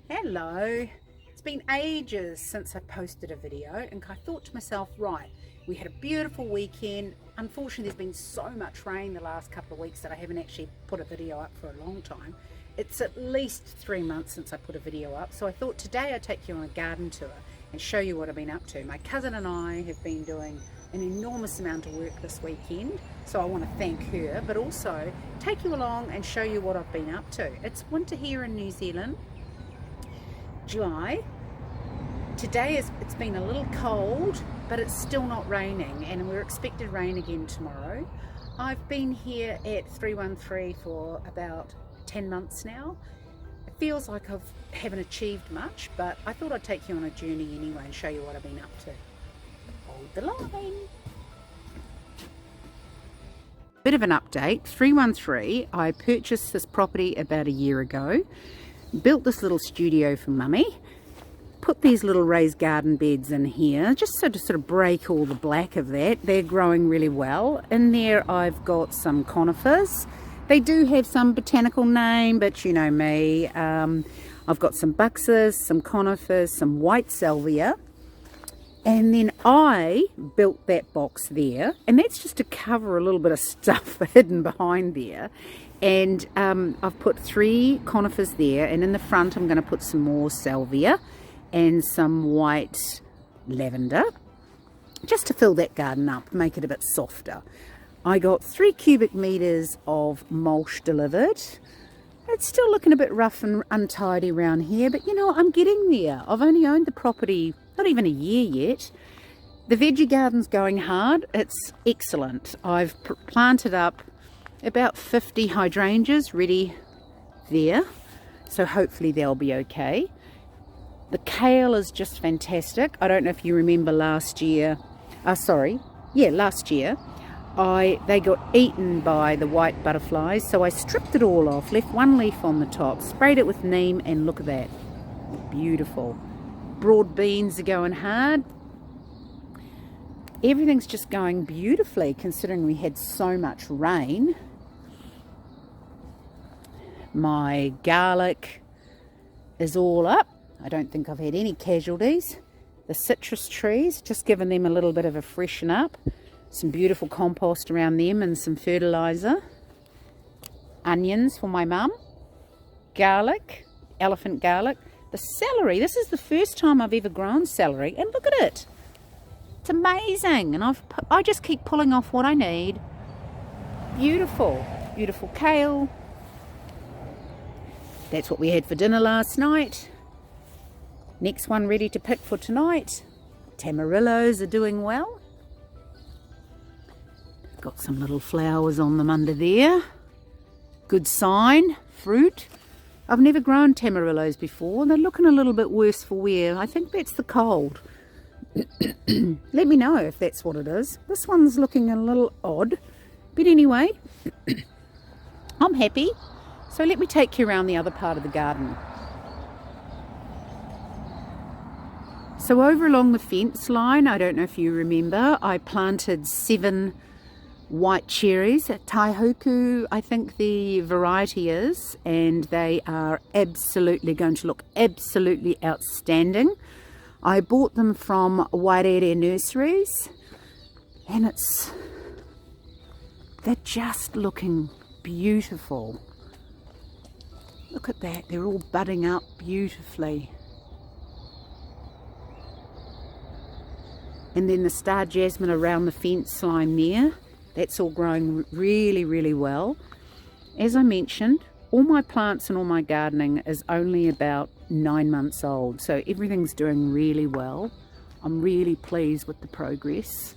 Hello. It's been ages since I posted a video and I thought to myself, right, we had a beautiful weekend. Unfortunately, there's been so much rain the last couple of weeks that I haven't actually put a video up for a long time. It's at least 3 months since I put a video up, so I thought today I'd take you on a garden tour and show you what I've been up to. My cousin and I have been doing an enormous amount of work this weekend, so I want to thank her, but also take you along and show you what I've been up to. It's winter here in New Zealand, July. Today it's been a little cold, but it's still not raining, and we're expected rain again tomorrow. I've been here at 313 for about 10 months now. It feels like I haven't achieved much, but I thought I'd take you on a journey anyway and show you what I've been up to. Hold the line. Bit of an update. 313, I purchased this property about a year ago, built this little studio for Mummy, put these little raised garden beds in here just so to sort of break all the black of that. They're growing really well. In there I've got some conifers. They do have some botanical name, but you know me. I've got some buxus, some conifers, some white salvia. And then I built that box there, and that's just to cover a little bit of stuff hidden behind there. And I've put 3 conifers there, and in the front I'm going to put some more salvia and some white lavender, just to fill that garden up, make it a bit softer. I got 3 cubic meters of mulch delivered. It's still looking a bit rough and untidy around here, but you know, I'm getting there. I've only owned the property not even a year yet. The veggie garden's going hard. It's excellent. I've planted up about 50 hydrangeas ready there, so hopefully they'll be okay. The kale is just fantastic. I don't know if you remember last year, last year, they got eaten by the white butterflies, so I stripped it all off, left 1 leaf on the top, sprayed it with neem, and look at that. Beautiful. Broad beans are going hard. Everything's just going beautifully considering we had so much rain. My garlic is all up. I don't think I've had any casualties. The citrus trees, just giving them a little bit of a freshen up. Some beautiful compost around them and some fertilizer. Onions for my mum. Garlic, elephant garlic. The celery, this is the first time I've ever grown celery, and look at it. It's amazing, and I just keep pulling off what I need. Beautiful, beautiful kale. That's what we had for dinner last night. Next one ready to pick for tonight. Tamarillos are doing well. Got some little flowers on them under there. Good sign. Fruit. I've never grown tamarillos before. They're looking a little bit worse for wear. I think that's the cold. Let me know if that's what it is. This one's looking a little odd. But anyway, I'm happy. So let me take you around the other part of the garden. So over along the fence line, I don't know if you remember, I planted 7 white cherries at Taihoku, I think the variety is, and they are absolutely going to look absolutely outstanding. I bought them from Wairere Nurseries, and they're just looking beautiful. Look at that, they're all budding up beautifully. And then the star jasmine around the fence line there, that's all growing really, really well. As I mentioned, all my plants and all my gardening is only about 9 months old, so everything's doing really well. I'm really pleased with the progress.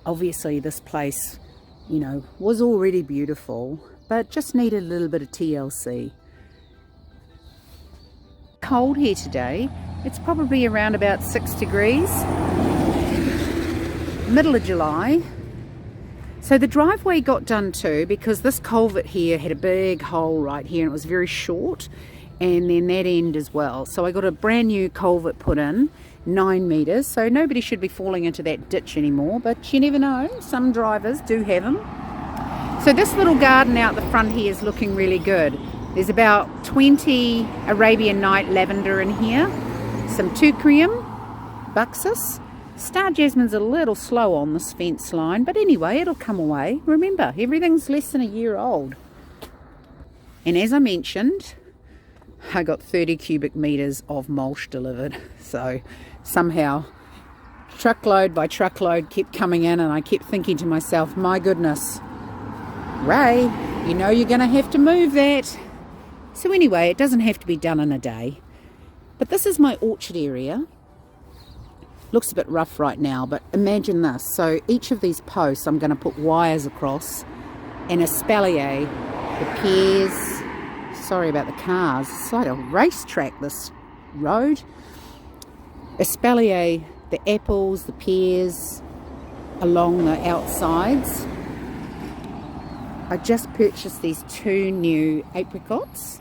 Obviously this place, you know, was already beautiful, but just needed a little bit of TLC. Cold here today. It's probably around about 6 degrees. Middle of July. So the driveway got done too, because this culvert here had a big hole right here and it was very short, and then that end as well. So I got a brand new culvert put in, 9 meters, so nobody should be falling into that ditch anymore, but you never know, some drivers do have them. So this little garden out the front here is looking really good. There's about 20 Arabian Night lavender in here, some Teucrium, Buxus. Star Jasmine's a little slow on this fence line, but anyway, it'll come away. Remember, everything's less than a year old. And as I mentioned, I got 30 cubic meters of mulch delivered. So somehow, truckload by truckload kept coming in, and I kept thinking to myself, my goodness, Ray, you know you're going to have to move that. So anyway, it doesn't have to be done in a day. But this is my orchard area. Looks a bit rough right now, but imagine this. So each of these posts I'm going to put wires across and espalier the pears. Sorry about the cars. It's like a racetrack, this road. Espalier the apples, the pears along the outsides. I just purchased these 2 new apricots.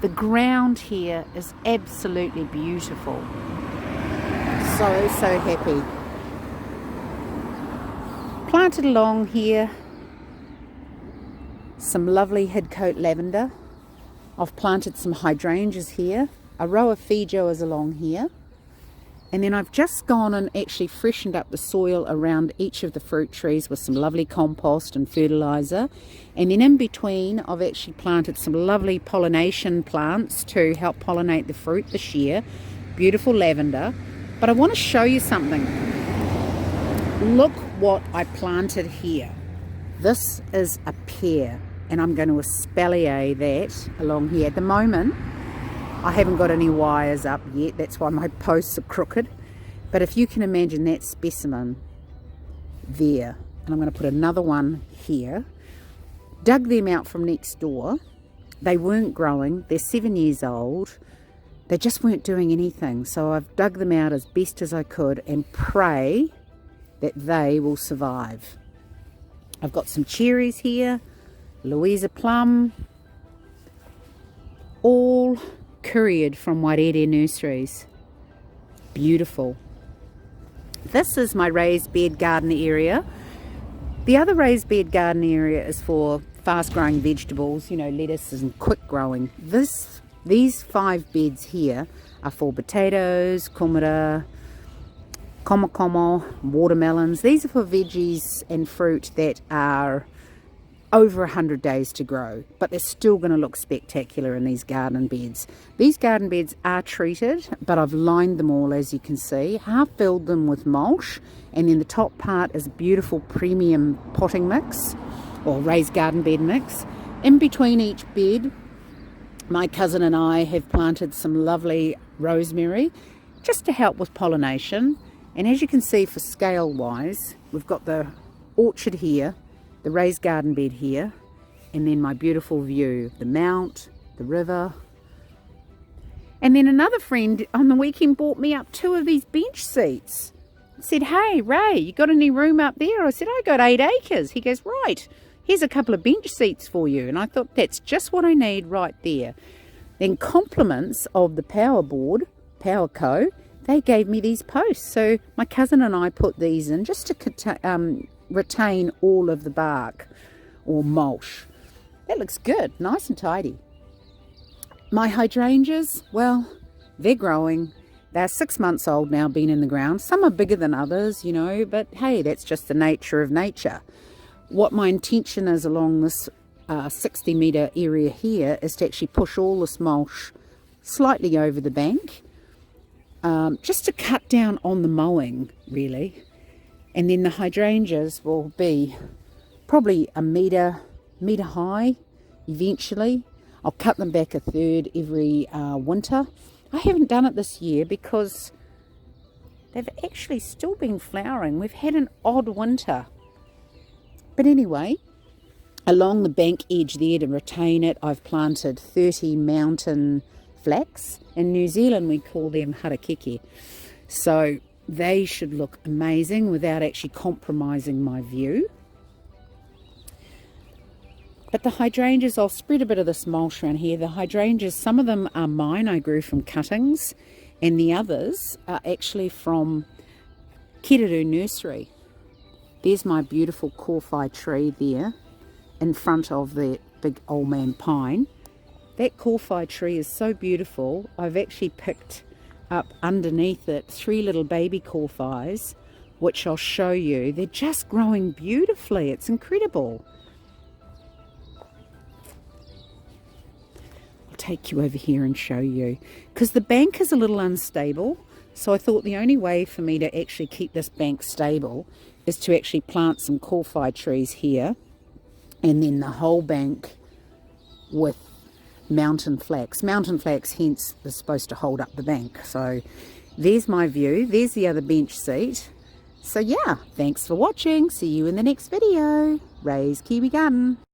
The ground here is absolutely beautiful. So happy. Planted along here some lovely headcoat lavender. I've planted some hydrangeas here. A row of feijoas along here. And then I've just gone and actually freshened up the soil around each of the fruit trees with some lovely compost and fertilizer. And then in between, I've actually planted some lovely pollination plants to help pollinate the fruit this year. Beautiful lavender. But I want to show you something. Look what I planted here. This is a pear, and I'm going to espalier that along here. At the moment, I haven't got any wires up yet, that's why my posts are crooked. But if you can imagine that specimen there, and I'm going to put another one here. Dug them out from next door. They weren't growing, they're 7 years old. They just weren't doing anything. So I've dug them out as best as I could and pray that they will survive. I've got some cherries here, Louisa plum, all couriered from Waireere Nurseries. Beautiful. This is my raised bed garden area. The other raised bed garden area is for fast growing vegetables, you know, lettuces and quick growing. These 5 beds here are for potatoes, kumara, komo, watermelons. These are for veggies and fruit that are over 100 days to grow, but they're still going to look spectacular in these garden beds. These garden beds are treated, but I've lined them all, as you can see, half filled them with mulch, and then the top part is a beautiful premium potting mix or raised garden bed mix. In between each bed, my cousin and I have planted some lovely rosemary just to help with pollination. And as you can see, for scale wise, we've got the orchard here, the raised garden bed here, and then my beautiful view, the mount, the river. And then another friend on the weekend bought me up 2 of these bench seats. Said, hey Ray, you got any room up there? I said, I got 8 acres. He goes, right, here's a couple of bench seats for you. And I thought, that's just what I need right there. Then compliments of the Power Board, Power Co, they gave me these posts. So my cousin and I put these in just to retain all of the bark or mulch. That looks good, nice and tidy. My hydrangeas, well, they're growing. They're 6 months old now, been in the ground. Some are bigger than others, you know, but hey, that's just the nature of nature. What my intention is along this 60 metre area here is to actually push all this mulch slightly over the bank, just to cut down on the mowing, really. And then the hydrangeas will be probably a metre high eventually. I'll cut them back a third every winter. I haven't done it this year because they've actually still been flowering. We've had an odd winter. But anyway, along the bank edge there to retain it, I've planted 30 mountain flax. In New Zealand we call them harakeke. So they should look amazing without actually compromising my view. But the hydrangeas, I'll spread a bit of this mulch around here. The hydrangeas, some of them are mine, I grew from cuttings, and the others are actually from Kiriru Nursery. There's my beautiful kowhai tree there. in front of the big old man pine. That kowhai tree is so beautiful. I've actually picked up underneath it 3 little baby kowhais, which I'll show you. They're just growing beautifully. It's incredible. I'll take you over here and show you, because the bank is a little unstable. So I thought the only way for me to actually keep this bank stable is to actually plant some kowhai trees here, and then the whole bank with mountain flax. Mountain flax, hence, is supposed to hold up the bank. So there's my view. There's the other bench seat. So yeah, thanks for watching. See you in the next video. Ray's Kiwi Garden.